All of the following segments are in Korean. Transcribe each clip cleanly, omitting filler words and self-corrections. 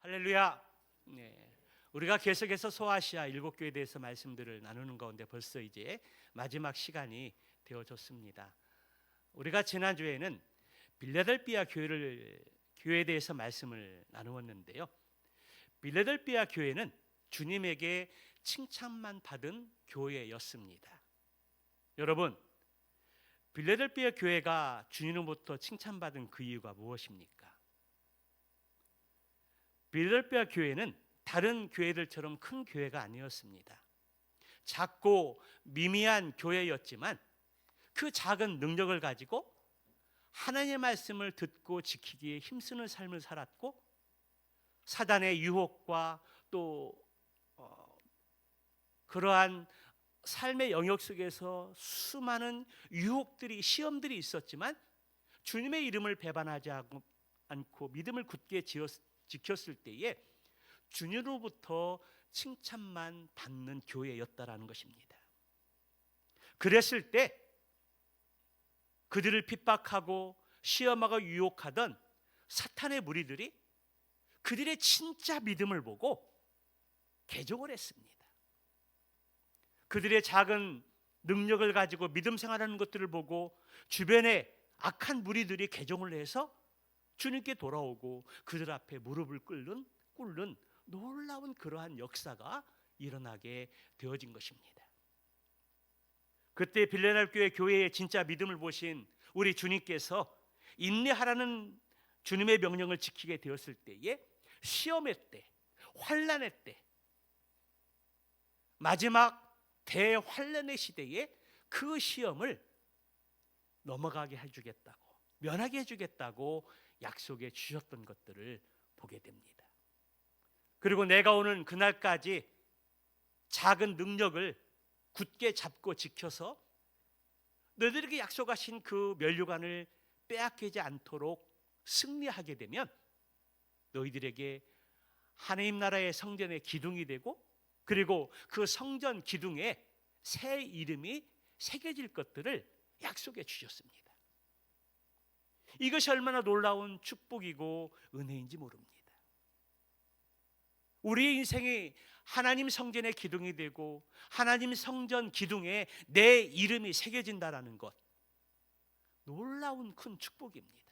할렐루야. 네. 우리가 계속해서 소아시아 7교회에 대해서 말씀들을 나누는 가운데 벌써 이제 마지막 시간이 되어졌습니다. 우리가 지난주에는 빌라델비아 교회에 대해서 말씀을 나누었는데요. 빌라델비아 교회는 주님에게 칭찬만 받은 교회였습니다. 여러분, 빌라델비아 교회가 주님으로부터 칭찬받은 그 이유가 무엇입니까? 빌라델비아 교회는 다른 교회들처럼 큰 교회가 아니었습니다. 작고 미미한 교회였지만 그 작은 능력을 가지고 하나님의 말씀을 듣고 지키기에 힘쓰는 삶을 살았고, 사단의 유혹과 또 그러한 삶의 영역 속에서 수많은 유혹들이, 시험들이 있었지만 주님의 이름을 배반하지 않고 믿음을 굳게 지켰을 때에 주님으로부터 칭찬만 받는 교회였다라는 것입니다. 그랬을 때 그들을 핍박하고 시험하고 유혹하던 사탄의 무리들이 그들의 진짜 믿음을 보고 개종을 했습니다. 그들의 작은 능력을 가지고 믿음 생활하는 것들을 보고 주변의 악한 무리들이 개종을 해서 주님께 돌아오고 그들 앞에 무릎을 꿇는 놀라운 그러한 역사가 일어나게 되어진 것입니다. 그때 빌라델비아 교회의 진짜 믿음을 보신 우리 주님께서 인내하라는 주님의 명령을 지키게 되었을 때에 시험의 때, 환난의 때, 마지막 대환난의 시대에 그 시험을 넘어가게 해주겠다고, 면하게 해주겠다고 약속해 주셨던 것들을 보게 됩니다. 그리고 내가 오는 그날까지 작은 능력을 굳게 잡고 지켜서 너희들에게 약속하신 그 면류관을 빼앗기지 않도록 승리하게 되면 너희들에게 하나님 나라의 성전의 기둥이 되고, 그리고 그 성전 기둥에 새 이름이 새겨질 것들을 약속해 주셨습니다. 이것이 얼마나 놀라운 축복이고 은혜인지 모릅니다. 우리의 인생이 하나님 성전의 기둥이 되고 하나님 성전 기둥에 내 이름이 새겨진다라는 것, 놀라운 큰 축복입니다.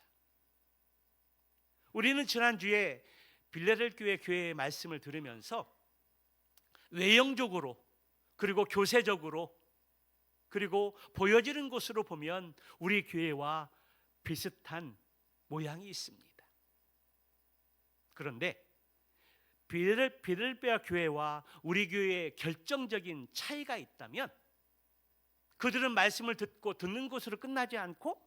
우리는 지난주에 빌라델비아 교회의 말씀을 들으면서 외형적으로, 그리고 교세적으로, 그리고 보여지는 것으로 보면 우리 교회와 비슷한 모양이 있습니다. 그런데 빌라델비아 교회와 우리 교회의 결정적인 차이가 있다면, 그들은 말씀을 듣는 것으로 끝나지 않고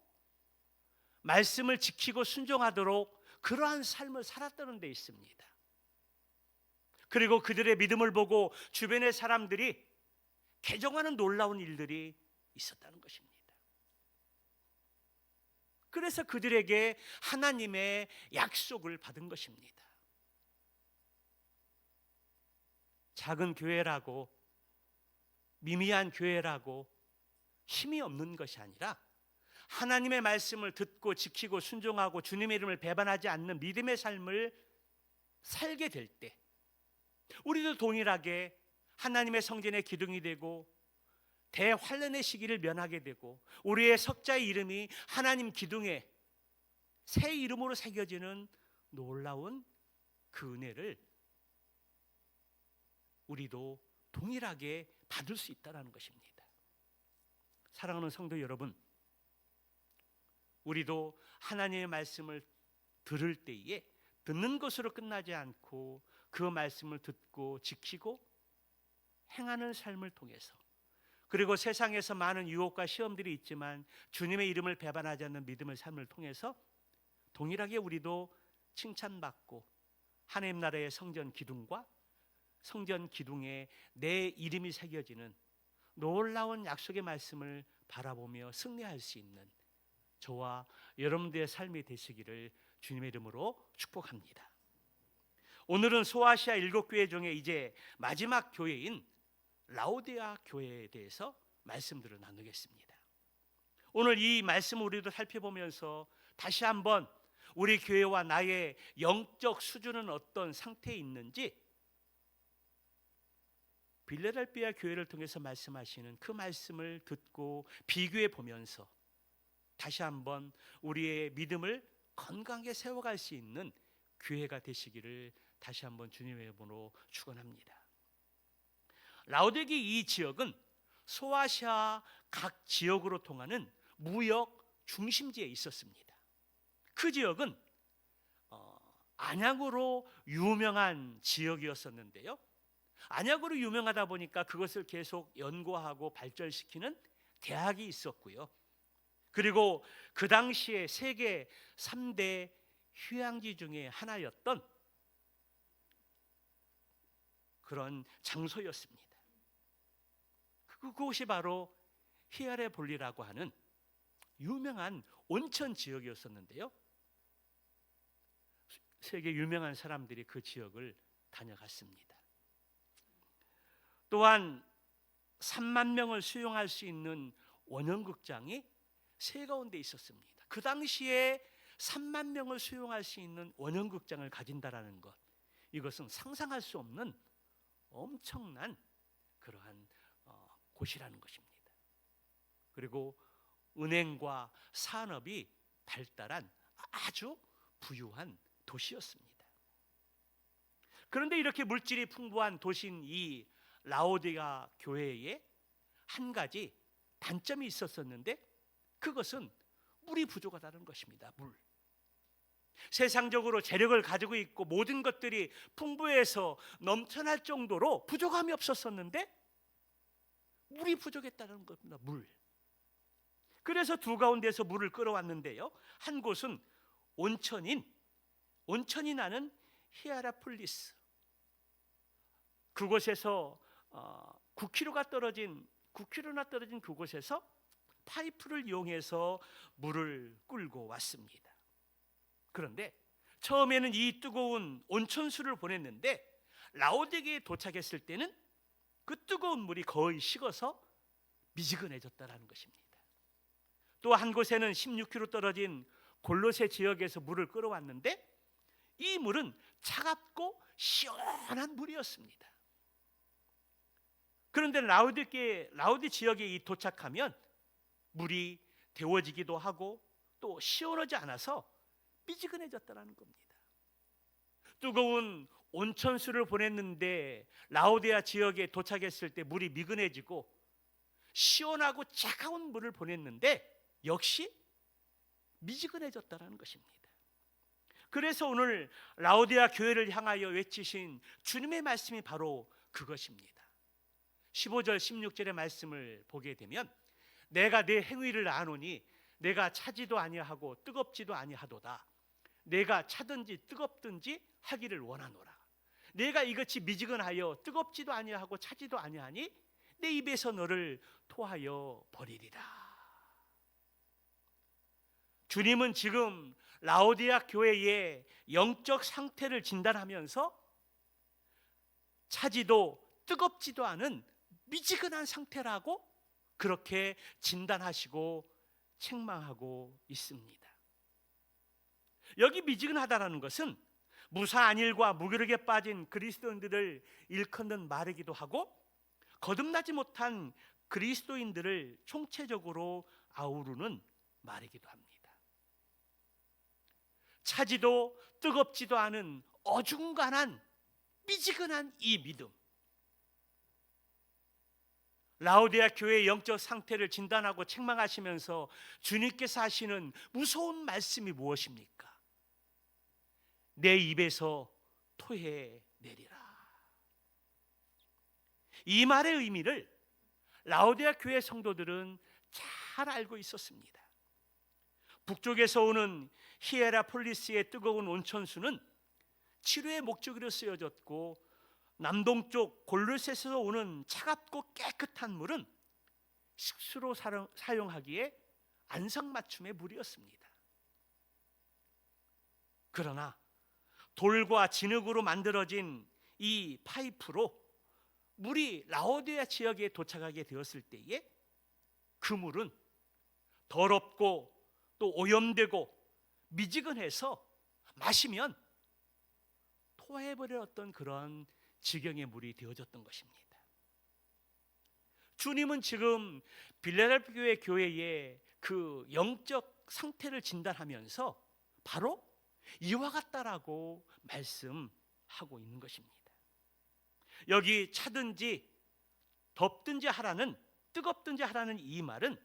말씀을 지키고 순종하도록 그러한 삶을 살았다는 데 있습니다. 그리고 그들의 믿음을 보고 주변의 사람들이 개종하는 놀라운 일들이 있었다는 것입니다. 그래서 그들에게 하나님의 약속을 받은 것입니다. 작은 교회라고, 미미한 교회라고 힘이 없는 것이 아니라 하나님의 말씀을 듣고 지키고 순종하고 주님의 이름을 배반하지 않는 믿음의 삶을 살게 될 때 우리도 동일하게 하나님의 성전의 기둥이 되고 대환난의 시기를 면하게 되고 우리의 석자의 이름이 하나님 기둥에 새 이름으로 새겨지는 놀라운 그 은혜를 우리도 동일하게 받을 수 있다는 것입니다. 사랑하는 성도 여러분, 우리도 하나님의 말씀을 들을 때에 듣는 것으로 끝나지 않고 그 말씀을 듣고 지키고 행하는 삶을 통해서, 그리고 세상에서 많은 유혹과 시험들이 있지만 주님의 이름을 배반하지 않는 믿음의 삶을 통해서 동일하게 우리도 칭찬받고 하나님 나라의 성전 기둥과 성전 기둥에 내 이름이 새겨지는 놀라운 약속의 말씀을 바라보며 승리할 수 있는 저와 여러분들의 삶이 되시기를 주님의 이름으로 축복합니다. 오늘은 소아시아 7교회 중에 이제 마지막 교회인 라오디아 교회에 대해서 말씀들을 나누겠습니다. 오늘 이 말씀을 우리도 살펴보면서 다시 한번 우리 교회와 나의 영적 수준은 어떤 상태에 있는지 빌레델비아 교회를 통해서 말씀하시는 그 말씀을 듣고 비교해 보면서 다시 한번 우리의 믿음을 건강하게 세워갈 수 있는 교회가 되시기를 다시 한번 주님의 이름으로 축원합니다. 라오디게 이 지역은 소아시아 각 지역으로 통하는 무역 중심지에 있었습니다. 그 지역은 안약으로 유명한 지역이었었는데요. 안약으로 유명하다 보니까 그것을 계속 연구하고 발전시키는 대학이 있었고요. 그리고 그 당시에 세계 3대 휴양지 중에 하나였던 그런 장소였습니다. 그곳이 바로 히아레볼리라고 하는 유명한 온천 지역이었었는데요. 세계 유명한 사람들이 그 지역을 다녀갔습니다. 또한 3만 명을 수용할 수 있는 원형극장이 세 가운데 있었습니다. 그 당시에 3만 명을 수용할 수 있는 원형극장을 가진다라는 것, 이것은 상상할 수 없는 엄청난 그러한 곳이라는 것입니다. 그리고 은행과 산업이 발달한 아주 부유한 도시였습니다. 그런데 이렇게 물질이 풍부한 도시인 이 라오디가 교회에 한 가지 단점이 있었었는데 그것은 물이 부족하다는 것입니다. 물. 세상적으로 재력을 가지고 있고 모든 것들이 풍부해서 넘쳐날 정도로 부족함이 없었었는데 물이 부족했다는 겁니다. 물. 그래서 두 가운데서 물을 끌어왔는데요. 한 곳은 온천이 나는 히에라폴리스. 그곳에서 9km나 떨어진 그곳에서 파이프를 이용해서 물을 끌고 왔습니다. 그런데 처음에는 이 뜨거운 온천수를 보냈는데 라오디게에 도착했을 때는 그 뜨거운 물이 거의 식어서 미지근해졌다는 것입니다. 또 한 곳에는 16km 떨어진 골로새 지역에서 물을 끌어왔는데 이 물은 차갑고 시원한 물이었습니다. 그런데 라오디 지역에 도착하면 물이 데워지기도 하고 또 시원하지 않아서 미지근해졌다는 겁니다. 뜨거운 온천수를 보냈는데 라오디아 지역에 도착했을 때 물이 미근해지고 시원하고 차가운 물을 보냈는데 역시 미지근해졌다는 것입니다. 그래서 오늘 라오디아 교회를 향하여 외치신 주님의 말씀이 바로 그것입니다. 15절 16절의 말씀을 보게 되면 내가 내 행위를 아노니 내가 차지도 아니하고 뜨겁지도 아니하도다. 내가 차든지 뜨겁든지 하기를 원하노라. 내가 이것이 미지근하여 뜨겁지도 아니하고 차지도 아니하니 내 입에서 너를 토하여 버리리라. 주님은 지금 라오디아 교회의 영적 상태를 진단하면서 차지도 뜨겁지도 않은 미지근한 상태라고 그렇게 진단하시고 책망하고 있습니다. 여기 미지근하다라는 것은 무사 안일과 무기력에 빠진 그리스도인들을 일컫는 말이기도 하고 거듭나지 못한 그리스도인들을 총체적으로 아우르는 말이기도 합니다. 차지도 뜨겁지도 않은 어중간한 미지근한 이 믿음, 라오디아 교회의 영적 상태를 진단하고 책망하시면서 주님께서 하시는 무서운 말씀이 무엇입니까? 내 입에서 토해내리라. 이 말의 의미를 라오디아 교회 성도들은 잘 알고 있었습니다. 북쪽에서 오는 히에라폴리스의 뜨거운 온천수는 치료의 목적으로 쓰여졌고 남동쪽 골로새에서 오는 차갑고 깨끗한 물은 식수로 사용하기에 안성맞춤의 물이었습니다. 그러나 돌과 진흙으로 만들어진 이 파이프로 물이 라오디아 지역에 도착하게 되었을 때에 그 물은 더럽고 또 오염되고 미지근해서 마시면 토해버릴 어떤 그런 지경의 물이 되어졌던 것입니다. 주님은 지금 빌라델피아 교회의 그 영적 상태를 진단하면서 바로 이와 같다라고 말씀하고 있는 것입니다. 여기 차든지 덥든지 하라는, 뜨겁든지 하라는 이 말은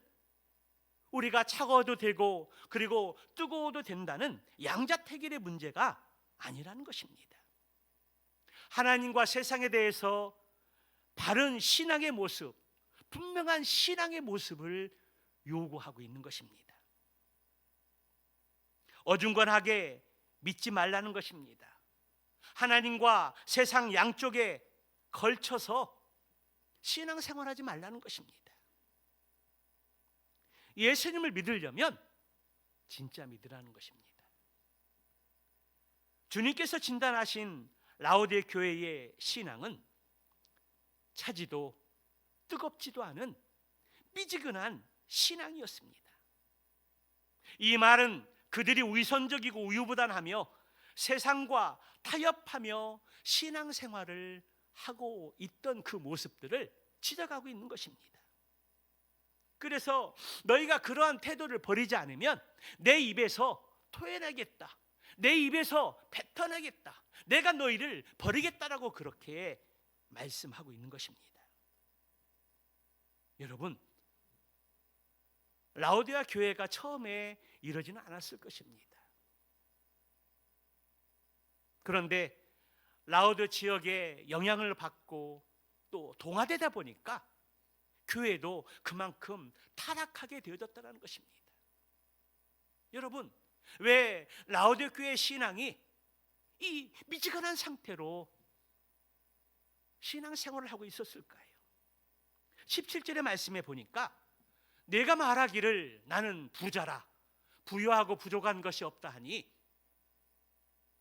우리가 차가워도 되고 그리고 뜨거워도 된다는 양자택일의 문제가 아니라는 것입니다. 하나님과 세상에 대해서 바른 신앙의 모습, 분명한 신앙의 모습을 요구하고 있는 것입니다. 어중간하게 믿지 말라는 것입니다. 하나님과 세상 양쪽에 걸쳐서 신앙생활하지 말라는 것입니다. 예수님을 믿으려면 진짜 믿으라는 것입니다. 주님께서 진단하신 라오디게 교회의 신앙은 차지도 뜨겁지도 않은 미지근한 신앙이었습니다. 이 말은 그들이 위선적이고 우유부단하며 세상과 타협하며 신앙생활을 하고 있던 그 모습들을 지적하고 있는 것입니다. 그래서 너희가 그러한 태도를 버리지 않으면 내 입에서 토해내겠다, 내 입에서 뱉어내겠다, 내가 너희를 버리겠다라고 그렇게 말씀하고 있는 것입니다. 여러분, 라오디게아 교회가 처음에 이러지는 않았을 것입니다. 그런데 라오디게아 지역의 영향을 받고 또 동화되다 보니까 교회도 그만큼 타락하게 되어졌다는 것입니다. 여러분, 왜 라오디게아 교회의 신앙이 이 미지근한 상태로 신앙생활을 하고 있었을까요? 17절의 말씀에 보니까 내가 말하기를 나는 부자라, 부유하고 부족한 것이 없다 하니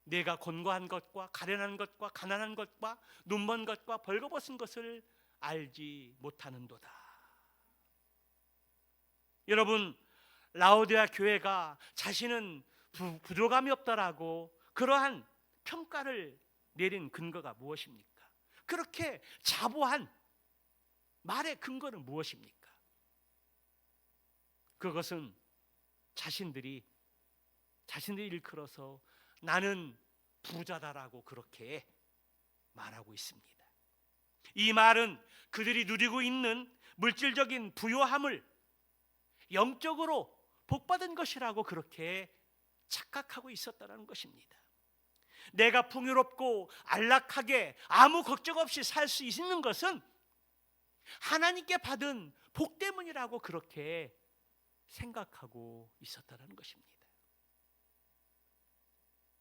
내가 곤고한 것과 가련한 것과 가난한 것과 눈먼 것과 벌거벗은 것을 알지 못하는도다. 여러분, 라오디게아 교회가 자신은 부족함이 없다라고 그러한 평가를 내린 근거가 무엇입니까? 그렇게 자부한 말의 근거는 무엇입니까? 그것은 자신들이 일컬어서 나는 부자다라고 그렇게 말하고 있습니다. 이 말은 그들이 누리고 있는 물질적인 부요함을 영적으로 복받은 것이라고 그렇게 착각하고 있었다는 것입니다. 내가 풍요롭고 안락하게 아무 걱정 없이 살 수 있는 것은 하나님께 받은 복 때문이라고 그렇게 생각하고 있었다는 것입니다.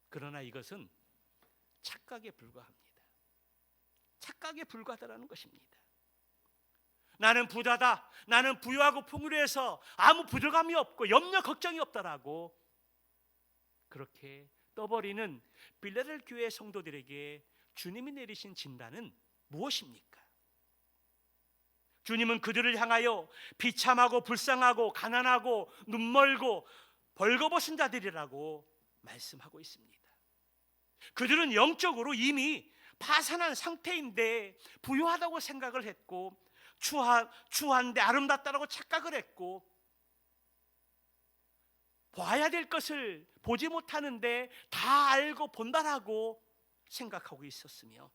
그러나 이것은 착각에 불과합니다. 착각에 불과하다는 것입니다. 나는 부자다, 나는 부유하고 풍요해서 아무 부족함이 없고 염려 걱정이 없다라고 그렇게 떠버리는 빌라델피아 교회 성도들에게 주님이 내리신 진단은 무엇입니까? 주님은 그들을 향하여 비참하고 불쌍하고 가난하고 눈멀고 벌거벗은 자들이라고 말씀하고 있습니다. 그들은 영적으로 이미 파산한 상태인데 부유하다고 생각을 했고 추한데 아름답다라고 착각을 했고 봐야 될 것을 보지 못하는데 다 알고 본다라고 생각하고 있었으며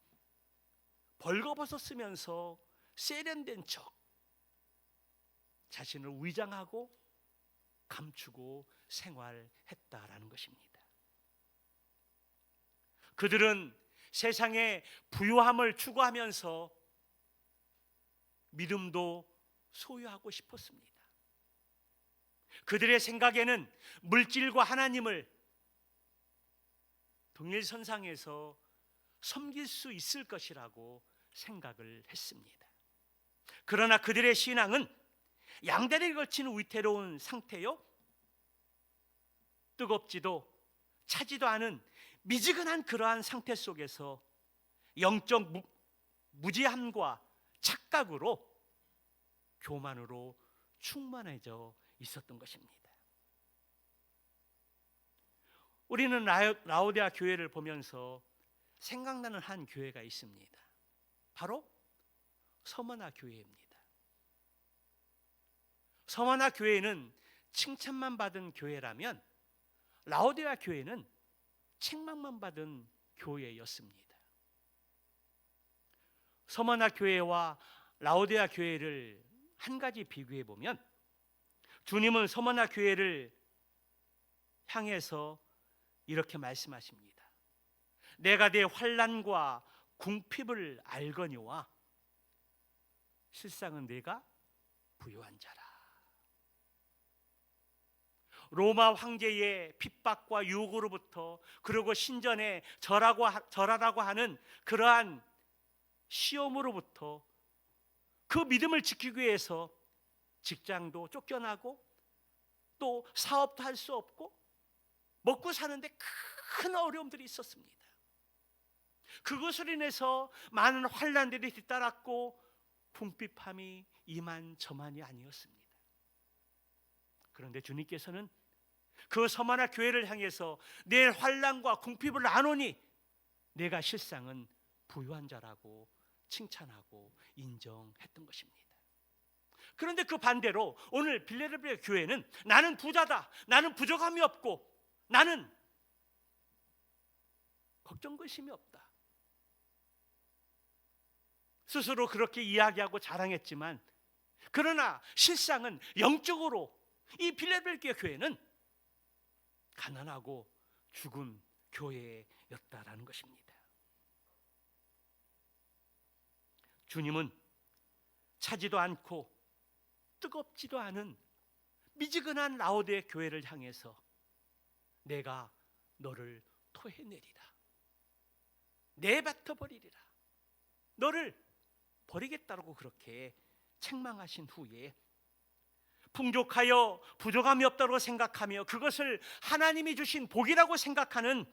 벌거벗었으면서 세련된 척 자신을 위장하고 감추고 생활했다라는 것입니다. 그들은 세상의 부유함을 추구하면서 믿음도 소유하고 싶었습니다. 그들의 생각에는 물질과 하나님을 동일선상에서 섬길 수 있을 것이라고 생각을 했습니다. 그러나 그들의 신앙은 양다리를 걸친 위태로운 상태요, 뜨겁지도 차지도 않은 미지근한 그러한 상태 속에서 영적 무지함과 착각으로 교만으로 충만해져 있었던 것입니다. 우리는 라오디아 교회를 보면서 생각나는 한 교회가 있습니다. 바로 서머나 교회입니다. 서머나 교회는 칭찬만 받은 교회라면 라오디아 교회는 책망만 받은 교회였습니다. 서머나 교회와 라오디아 교회를 한 가지 비교해 보면 주님은 서머나 교회를 향해서 이렇게 말씀하십니다. 내가 네 환난과 궁핍을 알거니와 실상은 내가 부요한 자라. 로마 황제의 핍박과 유혹으로부터, 그리고 신전에 절하라고 하는 그러한 시험으로부터 그 믿음을 지키기 위해서 직장도 쫓겨나고 또 사업도 할 수 없고 먹고 사는데 큰 어려움들이 있었습니다. 그것으로 인해서 많은 환난들이 뒤따랐고 궁핍함이 이만저만이 아니었습니다. 그런데 주님께서는 그 서머나 교회를 향해서 내 환난과 궁핍을 아노니 내가 실상은 부유한 자라고 칭찬하고 인정했던 것입니다. 그런데 그 반대로 오늘 빌레르베 교회는 나는 부자다, 나는 부족함이 없고 나는 걱정 근심이 없다, 스스로 그렇게 이야기하고 자랑했지만 그러나 실상은 영적으로 이 빌레르베 교회는 가난하고 죽은 교회였다라는 것입니다. 주님은 차지도 않고 뜨겁지도 않은 미지근한 라오디아 교회를 향해서 내가 너를 토해내리라, 내뱉어 버리리라, 너를 버리겠다고 그렇게 책망하신 후에 풍족하여 부족함이 없다고 생각하며 그것을 하나님이 주신 복이라고 생각하는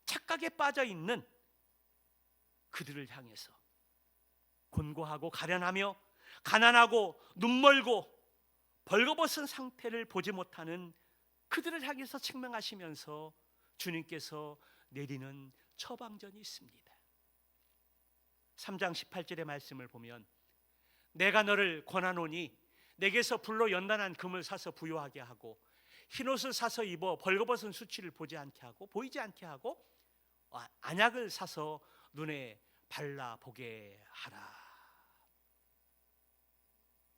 착각에 빠져 있는 그들을 향해서 곤고하고 가련하며 가난하고 눈멀고 벌거벗은 상태를 보지 못하는 그들을 향해서 책망하시면서 주님께서 내리는 처방전이 있습니다. 3장 18절의 말씀을 보면 내가 너를 권하노니 내게서 불로 연단한 금을 사서 부요하게 하고 흰옷을 사서 입어 벌거벗은 수치를 보지 않게 하고 보이지 않게 하고 안약을 사서 눈에 발라보게 하라.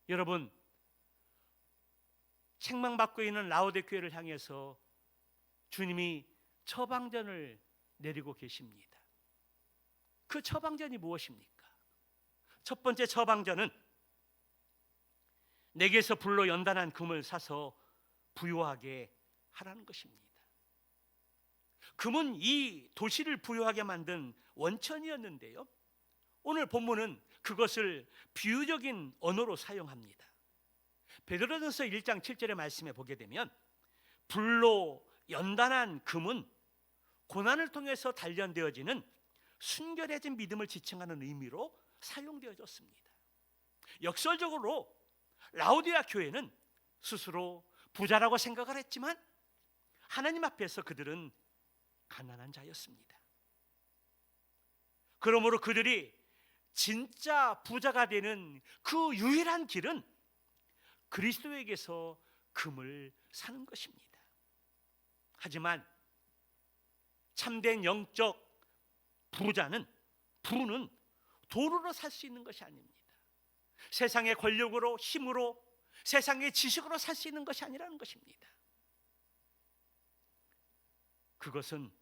여러분, 책망받고 있는 라오디아 교회를 향해서 주님이 처방전을 내리고 계십니다. 그 처방전이 무엇입니까? 첫 번째 처방전은 내게서 불로 연단한 금을 사서 부유하게 하라는 것입니다. 금은 이 도시를 부유하게 만든 원천이었는데요, 오늘 본문은 그것을 비유적인 언어로 사용합니다. 베드로전서 1장 7절의 말씀에 보게 되면 불로 연단한 금은 고난을 통해서 단련되어지는 순결해진 믿음을 지칭하는 의미로 사용되어졌습니다. 역설적으로 라오디아 교회는 스스로 부자라고 생각을 했지만 하나님 앞에서 그들은 가난한 자였습니다. 그러므로 그들이 진짜 부자가 되는 그 유일한 길은 그리스도에게서 금을 사는 것입니다. 하지만 참된 영적 부는 돈으로 살 수 있는 것이 아닙니다. 세상의 권력으로, 힘으로, 세상의 지식으로 살 수 있는 것이 아니라는 것입니다. 그것은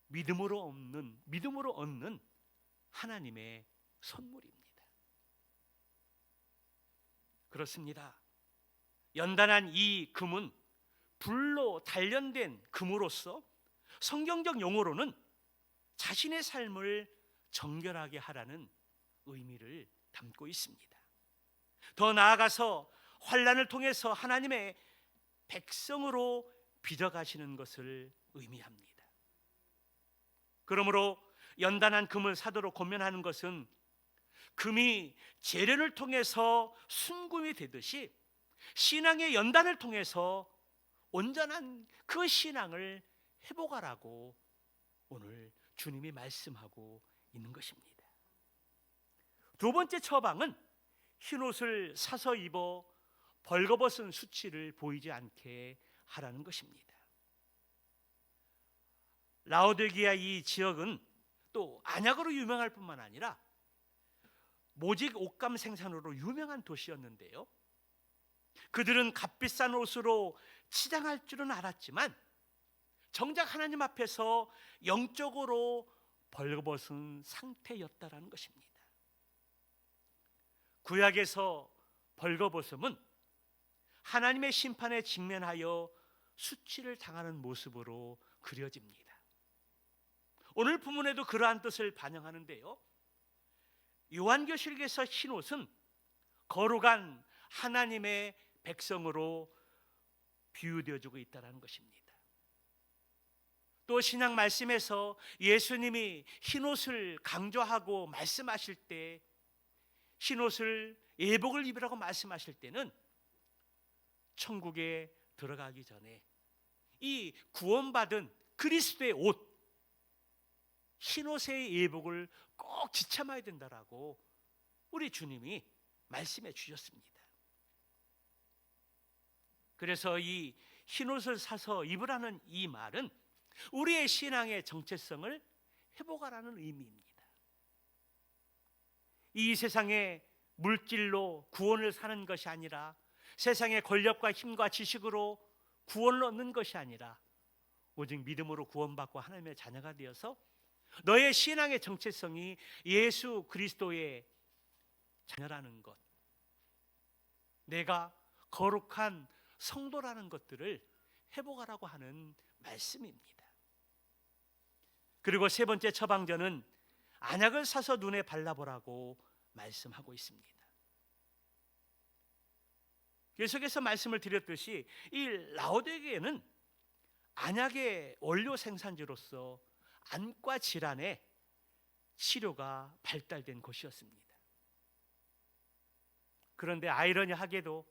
믿음으로 얻는 하나님의 선물입니다. 그렇습니다. 연단한 이 금은 불로 단련된 금으로서 성경적 용어로는 자신의 삶을 정결하게 하라는 의미를 담고 있습니다. 더 나아가서 환난을 통해서 하나님의 백성으로 빚어가시는 것을 의미합니다. 그러므로 연단한 금을 사도록 권면하는 것은 금이 재련을 통해서 순금이 되듯이 신앙의 연단을 통해서 온전한 그 신앙을 회복하라고 오늘 주님이 말씀하고 있는 것입니다. 두 번째 처방은 흰옷을 사서 입어 벌거벗은 수치를 보이지 않게 하라는 것입니다. 라오디게아 이 지역은 또 안약으로 유명할 뿐만 아니라 모직 옷감 생산으로 유명한 도시였는데요, 그들은 값비싼 옷으로 치장할 줄은 알았지만 정작 하나님 앞에서 영적으로 벌거벗은 상태였다라는 것입니다. 구약에서 벌거벗음은 하나님의 심판에 직면하여 수치를 당하는 모습으로 그려집니다. 오늘 본문에도 그러한 뜻을 반영하는데요, 요한계시록에서 흰옷은 거룩한 하나님의 백성으로 비유되어지고 있다는 것입니다. 또 신약 말씀에서 예수님이 흰옷을 강조하고 말씀하실 때, 흰옷을 예복을 입으라고 말씀하실 때는 천국에 들어가기 전에 이 구원받은 그리스도의 옷, 흰옷의 예복을 꼭 지참해야 된다라고 우리 주님이 말씀해 주셨습니다. 그래서 이 흰옷을 사서 입으라는 이 말은 우리의 신앙의 정체성을 회복하라는 의미입니다. 이 세상의 물질로 구원을 사는 것이 아니라, 세상의 권력과 힘과 지식으로 구원을 얻는 것이 아니라, 오직 믿음으로 구원받고 하나님의 자녀가 되어서 너의 신앙의 정체성이 예수 그리스도의 자녀라는 것, 내가 거룩한 성도라는 것들을 회복하라고 하는 말씀입니다. 그리고 세 번째 처방전은 안약을 사서 눈에 발라보라고 말씀하고 있습니다. 계속해서 말씀을 드렸듯이 이 라오디게아는 안약의 원료 생산지로서 안과 질환의 치료가 발달된 곳이었습니다. 그런데 아이러니하게도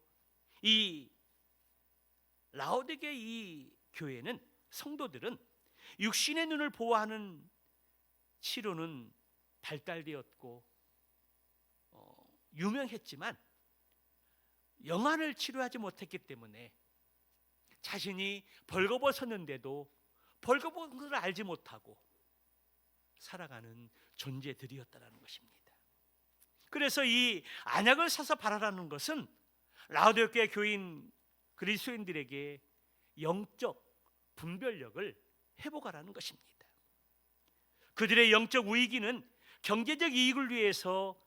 이 라오디게아 이 교회는, 성도들은 육신의 눈을 보호하는 치료는 발달되었고 유명했지만 영안을 치료하지 못했기 때문에 자신이 벌거벗었는데도 벌거벗은 것을 알지 못하고 살아가는 존재들이었다는 것입니다. 그래서 이 안약을 사서 바라라는 것은 라오디게아 교인 그리스도인들에게 영적 분별력을 회복하라는 것입니다. 그들의 영적 위기는 경제적 이익을 위해서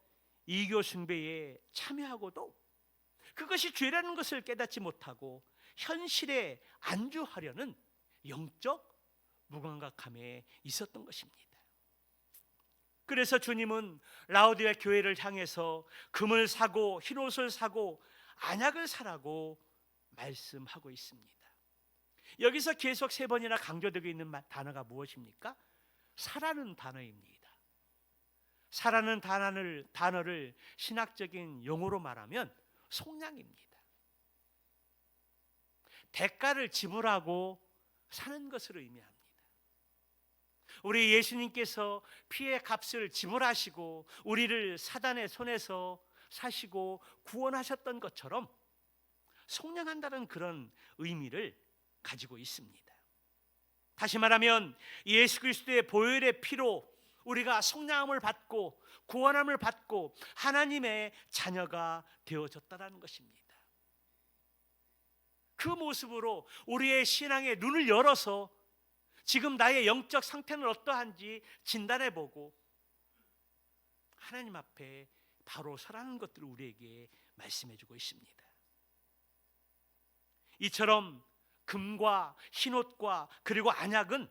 이교 숭배에 참여하고도 그것이 죄라는 것을 깨닫지 못하고 현실에 안주하려는 영적 무감각함에 있었던 것입니다. 그래서 주님은 라오디게아 교회를 향해서 금을 사고 흰옷을 사고 안약을 사라고 말씀하고 있습니다. 여기서 계속 세 번이나 강조되고 있는 단어가 무엇입니까? 사라는 단어입니다. 사라는 단어를 신학적인 용어로 말하면 속량입니다. 대가를 지불하고 사는 것을 의미합니다. 우리 예수님께서 피의 값을 지불하시고 우리를 사단의 손에서 사시고 구원하셨던 것처럼 속량한다는 그런 의미를 가지고 있습니다. 다시 말하면 예수 그리스도의 보혈의 피로 우리가 속량함을 받고 구원함을 받고 하나님의 자녀가 되어졌다는 것입니다. 그 모습으로 우리의 신앙의 눈을 열어서 지금 나의 영적 상태는 어떠한지 진단해보고 하나님 앞에 바로 서라는 것들을 우리에게 말씀해주고 있습니다. 이처럼 금과 흰옷과 그리고 안약은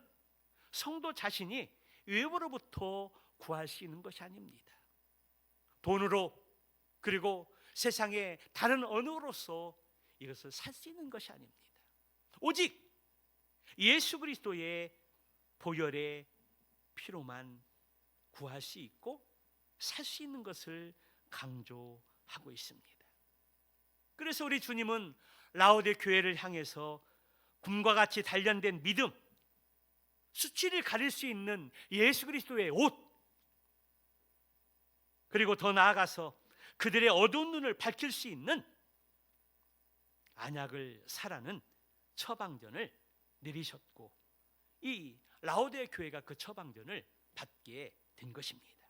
성도 자신이 외부로부터 구할 수 있는 것이 아닙니다. 돈으로 그리고 세상의 다른 언어로서 이것을 살 수 있는 것이 아닙니다. 오직 예수 그리스도의 보혈의 피로만 구할 수 있고 살 수 있는 것을 강조하고 있습니다. 그래서 우리 주님은 라오디게아 교회를 향해서 금과 같이 단련된 믿음, 수치를 가릴 수 있는 예수 그리스도의 옷, 그리고 더 나아가서 그들의 어두운 눈을 밝힐 수 있는 안약을 사라는 처방전을 내리셨고, 이 라오디게 교회가 그 처방전을 받게 된 것입니다.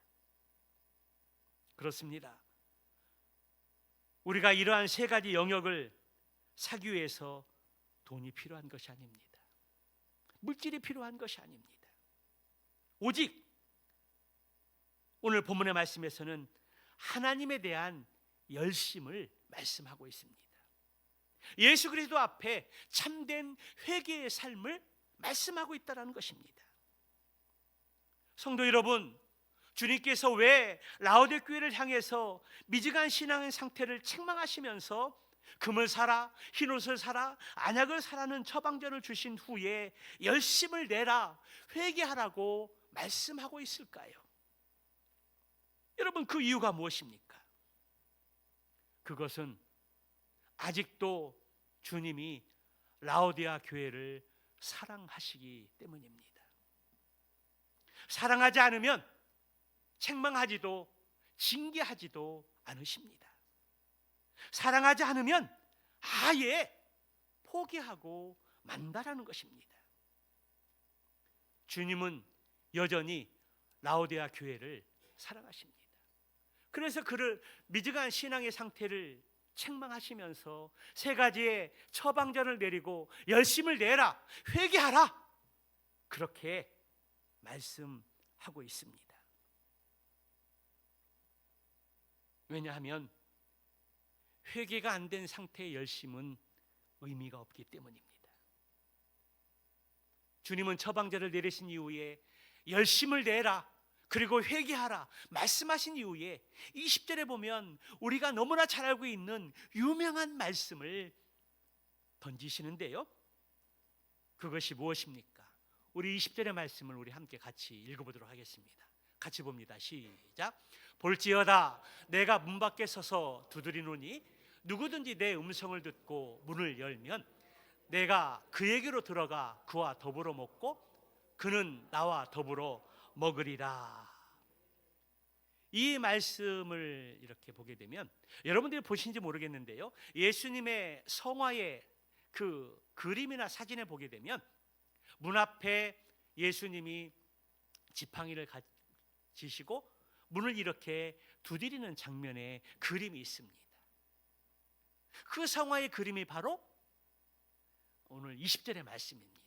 그렇습니다. 우리가 이러한 세 가지 영역을 사기 위해서 돈이 필요한 것이 아닙니다. 물질이 필요한 것이 아닙니다. 오직 오늘 본문의 말씀에서는 하나님에 대한 열심을 말씀하고 있습니다. 예수 그리스도 앞에 참된 회개의 삶을 말씀하고 있다는 것입니다. 성도 여러분, 주님께서 왜 라오디게 교회를 향해서 미지간 신앙의 상태를 책망하시면서 금을 사라, 흰옷을 사라, 안약을 사라는 처방전을 주신 후에 열심을 내라, 회개하라고 말씀하고 있을까요? 여러분, 그 이유가 무엇입니까? 그것은 아직도 주님이 라오디게 교회를 사랑하시기 때문입니다. 사랑하지 않으면 책망하지도 징계하지도 않으십니다. 사랑하지 않으면 아예 포기하고 만다라는 것입니다. 주님은 여전히 라오디게 교회를 사랑하십니다. 그래서 그를 미지간 신앙의 상태를 책망하시면서 세 가지의 처방전을 내리고 열심을 내라, 회개하라, 그렇게 말씀하고 있습니다. 왜냐하면 회개가 안 된 상태의 열심은 의미가 없기 때문입니다. 주님은 처방전을 내리신 이후에 열심을 내라, 그리고 회개하라 말씀하신 이후에 20절에 보면 우리가 너무나 잘 알고 있는 유명한 말씀을 던지시는데요, 그것이 무엇입니까? 우리 20절의 말씀을 우리 함께 같이 읽어보도록 하겠습니다. 같이 봅니다. 시작. 볼지어다 내가 문 밖에 서서 두드리노니 누구든지 내 음성을 듣고 문을 열면 내가 그에게로 들어가 그와 더불어 먹고 그는 나와 더불어 먹으리라. 이 말씀을 이렇게 보게 되면 여러분들이 보신지 모르겠는데요, 예수님의 성화의 그 그림이나 사진에 보게 되면 문 앞에 예수님이 지팡이를 지시고 문을 이렇게 두드리는 장면의 그림이 있습니다. 그 성화의 그림이 바로 오늘 20절의 말씀입니다.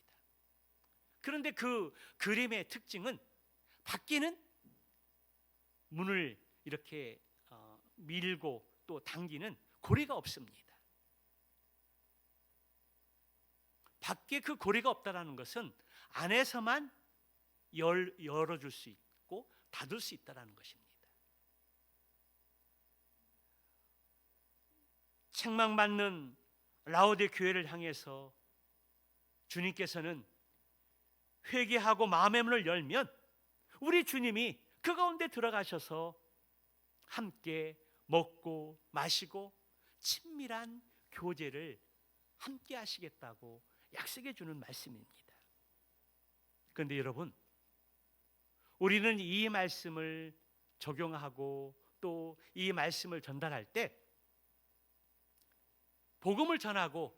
그런데 그 그림의 특징은 밖에는 문을 이렇게 밀고 또 당기는 고리가 없습니다. 밖에 그 고리가 없다는 것은 안에서만 열어줄 수 있고 닫을 수 있다는 것입니다. 책망받는 라오디게 교회를 향해서 주님께서는 회개하고 마음의 문을 열면 우리 주님이 그 가운데 들어가셔서 함께 먹고 마시고 친밀한 교제를 함께 하시겠다고 약속해 주는 말씀입니다. 그런데 여러분, 우리는 이 말씀을 적용하고 또 이 말씀을 전달할 때 복음을 전하고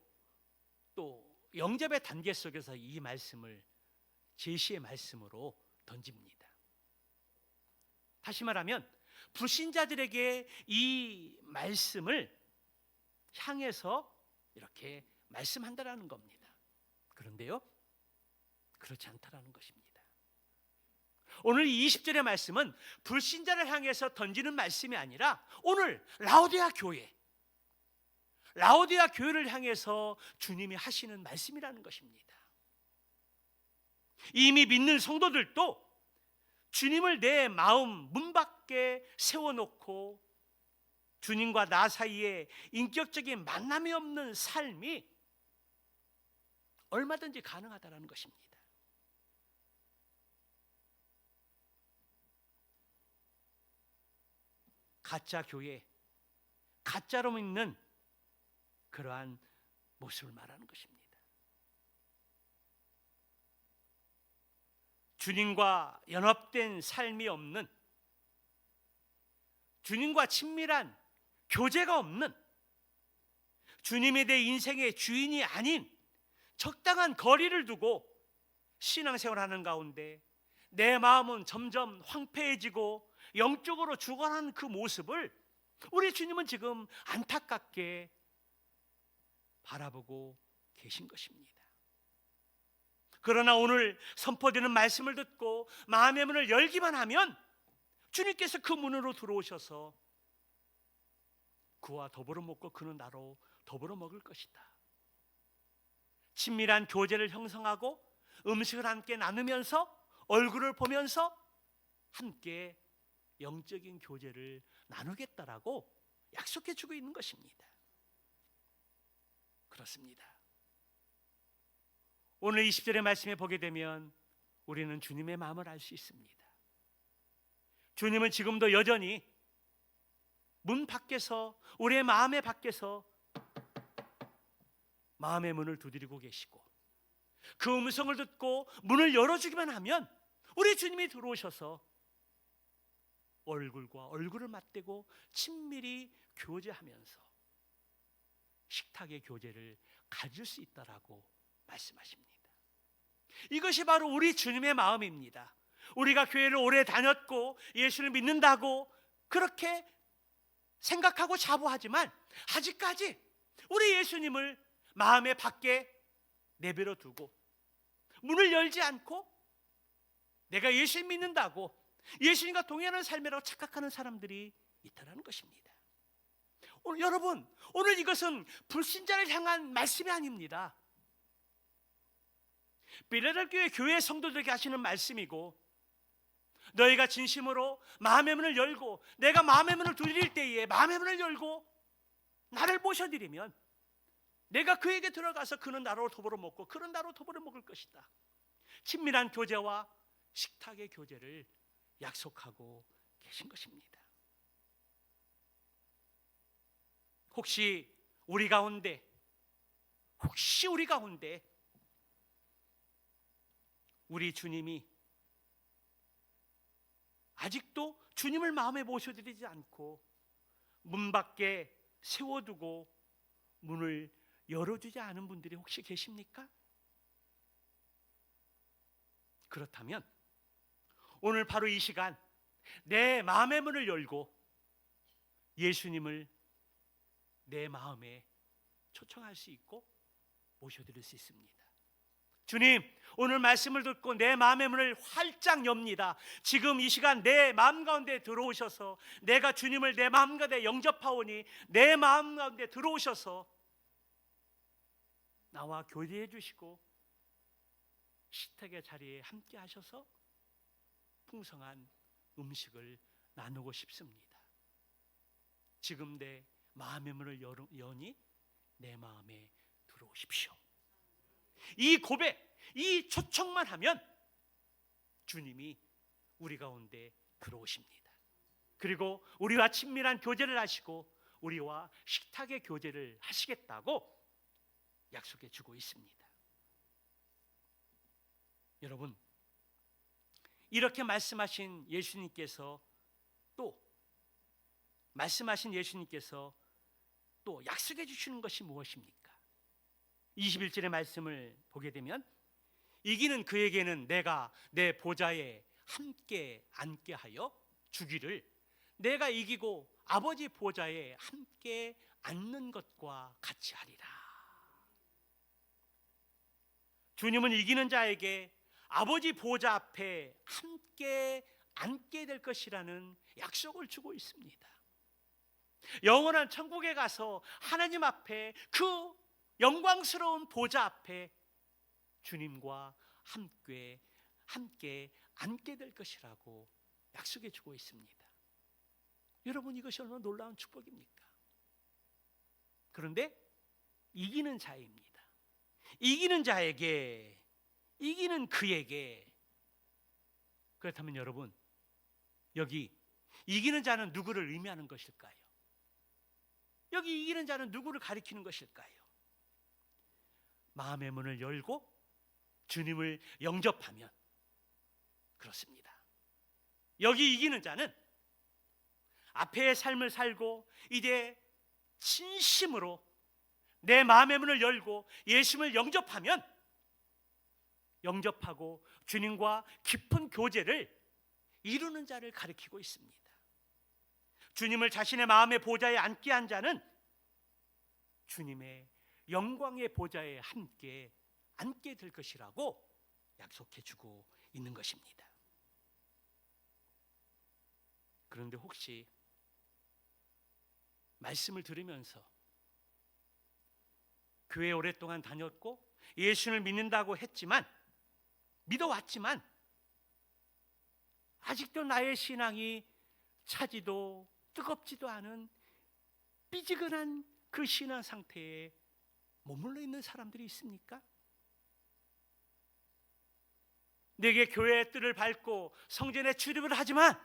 또 영접의 단계 속에서 이 말씀을 제시의 말씀으로 던집니다. 다시 말하면 불신자들에게 이 말씀을 향해서 이렇게 말씀한다라는 겁니다. 그런데요, 그렇지 않다라는 것입니다. 오늘 20절의 말씀은 불신자를 향해서 던지는 말씀이 아니라 오늘 라오디게 교회를 향해서 주님이 하시는 말씀이라는 것입니다. 이미 믿는 성도들도 주님을 내 마음 문 밖에 세워놓고 주님과 나 사이에 인격적인 만남이 없는 삶이 얼마든지 가능하다는 것입니다. 가짜 교회, 가짜로 믿는 그러한 모습을 말하는 것입니다. 주님과 연합된 삶이 없는, 주님과 친밀한 교제가 없는, 주님이 내 인생의 주인이 아닌 적당한 거리를 두고 신앙생활하는 가운데 내 마음은 점점 황폐해지고 영적으로 죽어가는 그 모습을 우리 주님은 지금 안타깝게 바라보고 계신 것입니다. 그러나 오늘 선포되는 말씀을 듣고 마음의 문을 열기만 하면 주님께서 그 문으로 들어오셔서 그와 더불어 먹고 그는 나로 더불어 먹을 것이다. 친밀한 교제를 형성하고 음식을 함께 나누면서 얼굴을 보면서 함께 영적인 교제를 나누겠다라고 약속해 주고 있는 것입니다. 그렇습니다. 오늘 20절의 말씀에 보게 되면 우리는 주님의 마음을 알 수 있습니다. 주님은 지금도 여전히 문 밖에서, 우리의 마음의 밖에서 마음의 문을 두드리고 계시고, 그 음성을 듣고 문을 열어주기만 하면 우리 주님이 들어오셔서 얼굴과 얼굴을 맞대고 친밀히 교제하면서 식탁의 교제를 가질 수 있다라고 말씀하십니다. 이것이 바로 우리 주님의 마음입니다. 우리가 교회를 오래 다녔고 예수를 믿는다고 그렇게 생각하고 자부하지만 아직까지 우리 예수님을 마음의 밖에 내버려 두고 문을 열지 않고 내가 예수 믿는다고 예수님과 동행하는 삶이라고 착각하는 사람들이 있다는 것입니다. 오늘 여러분, 오늘 이것은 불신자를 향한 말씀이 아닙니다. 빌라델피아 교회 성도들에게 하시는 말씀이고, 너희가 진심으로 마음의 문을 열고 내가 마음의 문을 두드릴 때에 마음의 문을 열고 나를 모셔드리면 내가 그에게 들어가서 그는 나로 더불어 먹고 그는 나로 더불어 먹을 것이다. 친밀한 교제와 식탁의 교제를 약속하고 계신 것입니다. 혹시 우리 가운데 우리 주님이 아직도 주님을 마음에 모셔드리지 않고 문 밖에 세워두고 문을 열어주지 않은 분들이 혹시 계십니까? 그렇다면 오늘 바로 이 시간 내 마음의 문을 열고 예수님을 내 마음에 초청할 수 있고 모셔드릴 수 있습니다. 주님, 오늘 말씀을 듣고 내 마음의 문을 활짝 엽니다. 지금 이 시간 내 마음 가운데 들어오셔서 내가 주님을 내 마음 가운데 영접하오니 내 마음 가운데 들어오셔서 나와 교제해 주시고 식탁의 자리에 함께 하셔서 풍성한 음식을 나누고 싶습니다. 지금 내 마음의 문을 여니 내 마음에 들어오십시오. 이 고백, 이 초청만 하면 주님이 우리 가운데 들어오십니다. 그리고 우리와 친밀한 교제를 하시고 우리와 식탁의 교제를 하시겠다고 약속해 주고 있습니다. 여러분, 이렇게 말씀하신 예수님께서 또 약속해 주시는 것이 무엇입니까? 21절의 말씀을 보게 되면 이기는 그에게는 내가 내 보좌에 함께 앉게 하여 주기를 내가 이기고 아버지 보좌에 함께 앉는 것과 같이 하리라. 주님은 이기는 자에게 아버지 보좌 앞에 함께 앉게 될 것이라는 약속을 주고 있습니다. 영원한 천국에 가서 하나님 앞에 그 영광스러운 보좌 앞에 주님과 함께 앉게 될 것이라고 약속해 주고 있습니다. 여러분, 이것이 얼마나 놀라운 축복입니까? 그런데 이기는 자입니다. 이기는 자에게, 이기는 그에게. 그렇다면 여러분, 여기 이기는 자는 누구를 의미하는 것일까요? 여기 이기는 자는 누구를 가리키는 것일까요? 마음의 문을 열고 주님을 영접하면 그렇습니다. 여기 이기는 자는 앞에의 삶을 살고 이제 진심으로 내 마음의 문을 열고 예수님을 영접하고 주님과 깊은 교제를 이루는 자를 가리키고 있습니다. 주님을 자신의 마음의 보좌에 앉게 한 자는 주님의 영광의 보좌에 함께 앉게 될 것이라고 약속해 주고 있는 것입니다. 그런데 혹시 말씀을 들으면서 교회에 오랫동안 다녔고 예수를 믿는다고 믿어왔지만 아직도 나의 신앙이 차지도 뜨겁지도 않은 삐지근한 그 신앙 상태에 머물러 있는 사람들이 있습니까? 내게 교회의 뜰을 밟고 성전에 출입을 하지만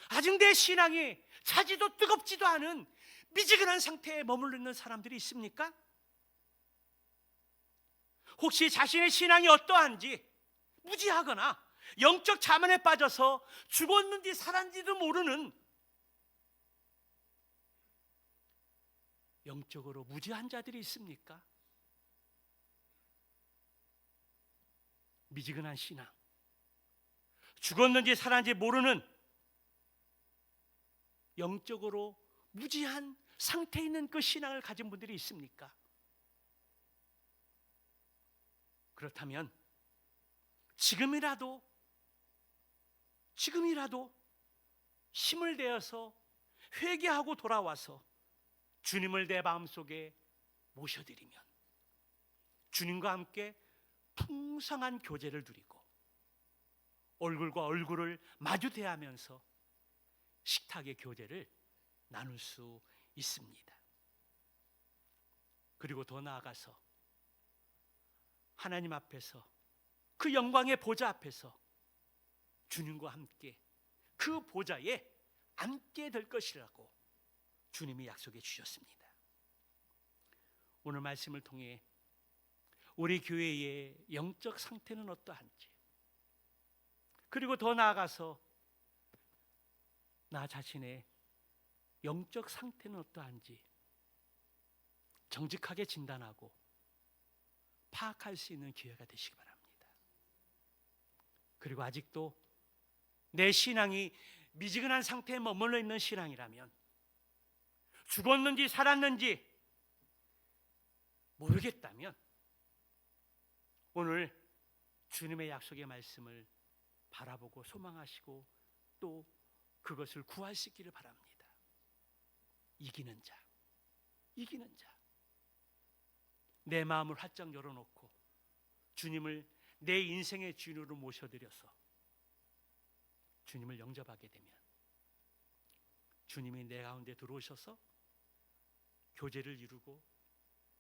아직 내 신앙이 차지도 뜨겁지도 않은 미지근한 상태에 머물러 있는 사람들이 있습니까? 혹시 자신의 신앙이 어떠한지 무지하거나 영적 자만에 빠져서 죽었는지 살았는지도 모르는 영적으로 무지한 자들이 있습니까? 미지근한 신앙, 죽었는지 살았는지 모르는 영적으로 무지한 상태에 있는 그 신앙을 가진 분들이 있습니까? 그렇다면 지금이라도 힘을 내어서 회개하고 돌아와서 주님을 내 마음속에 모셔드리면 주님과 함께 풍성한 교제를 누리고 얼굴과 얼굴을 마주 대하면서 식탁의 교제를 나눌 수 있습니다. 그리고 더 나아가서 하나님 앞에서 그 영광의 보좌 앞에서 주님과 함께 그 보좌에 앉게 될 것이라고 주님이 약속해 주셨습니다. 오늘 말씀을 통해 우리 교회의 영적 상태는 어떠한지, 그리고 더 나아가서 나 자신의 영적 상태는 어떠한지 정직하게 진단하고 파악할 수 있는 기회가 되시기 바랍니다. 그리고 아직도 내 신앙이 미지근한 상태에 머물러 있는 신앙이라면, 죽었는지 살았는지 모르겠다면 오늘 주님의 약속의 말씀을 바라보고 소망하시고 또 그것을 구할 수 있기를 바랍니다. 이기는 자, 내 마음을 활짝 열어놓고 주님을 내 인생의 주인으로 모셔드려서 주님을 영접하게 되면 주님이 내 가운데 들어오셔서 교제를 이루고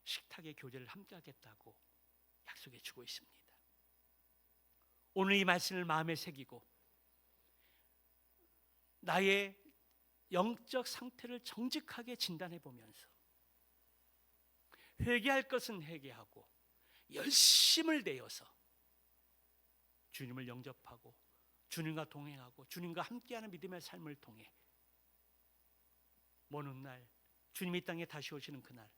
식탁의 교제를 함께 하겠다고 약속해 주고 있습니다. 오늘 이 말씀을 마음에 새기고 나의 영적 상태를 정직하게 진단해 보면서 회개할 것은 회개하고 열심을 내어서 주님을 영접하고 주님과 동행하고 주님과 함께하는 믿음의 삶을 통해 먼 훗날 주님이 이 땅에 다시 오시는 그날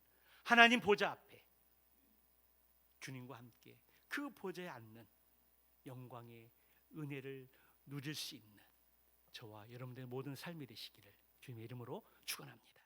하나님 보좌 앞에 주님과 함께 그 보좌에 앉는 영광의 은혜를 누릴 수 있는 저와 여러분들의 모든 삶이 되시기를 주님의 이름으로 축원합니다.